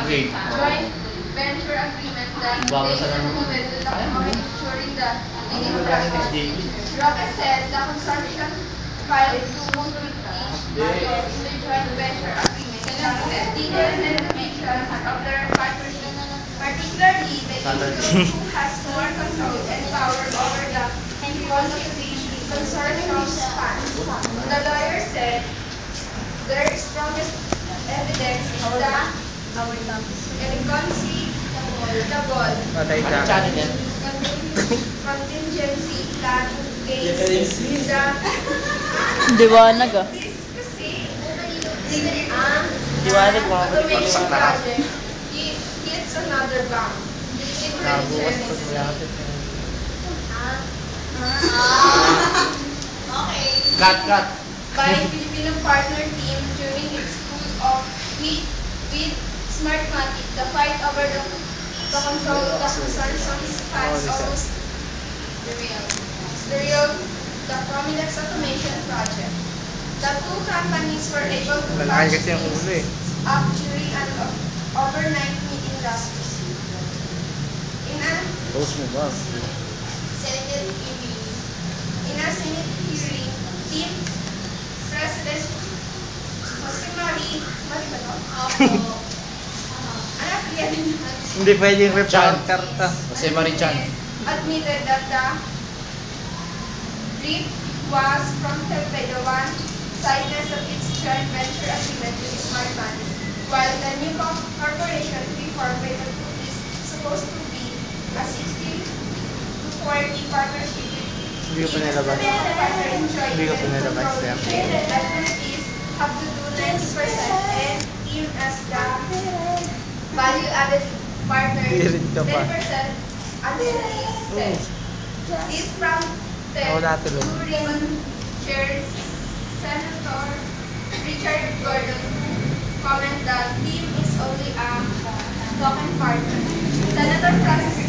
Okay. joint venture agreement that they concluded with the company during the bidding process. Roque said the consortium filed two clauses in the joint venture agreement that detailed the limitations of their partnership. Particularly, the issue who has more control and power over the consortium's funds. The lawyer said their strongest evidence is the irreconcilable contingency plan against Liwanag ah. Liwanag mga automation project hits another bomb. It mentions Cut. by Filipino partner team during its school of with Smartmatic. The fight over the control of the consortium's funds almost derailed the Promilex automation project. The two companies were able to patch things up during an overnight meeting last week. In a Senate hearing, team President Jose Mari Hindi pwedeng reporter to. Jose Marichan. admitted that the brief was prompted by the one-sidedness of its joint venture agreement with Smartmatic, while the new corporation to be formed by the two is supposed to be a 60-40 partnership with Hindi ko pa nilabas. Hindi ko pa nilabas yan. the truth is have to do 90% and team as the value-added partner, 10% additionally said. This prompted Wala tuloy. Blue Ribbon Chair Senator Richard Gordon to comment that team is only a token partner. Senator Francis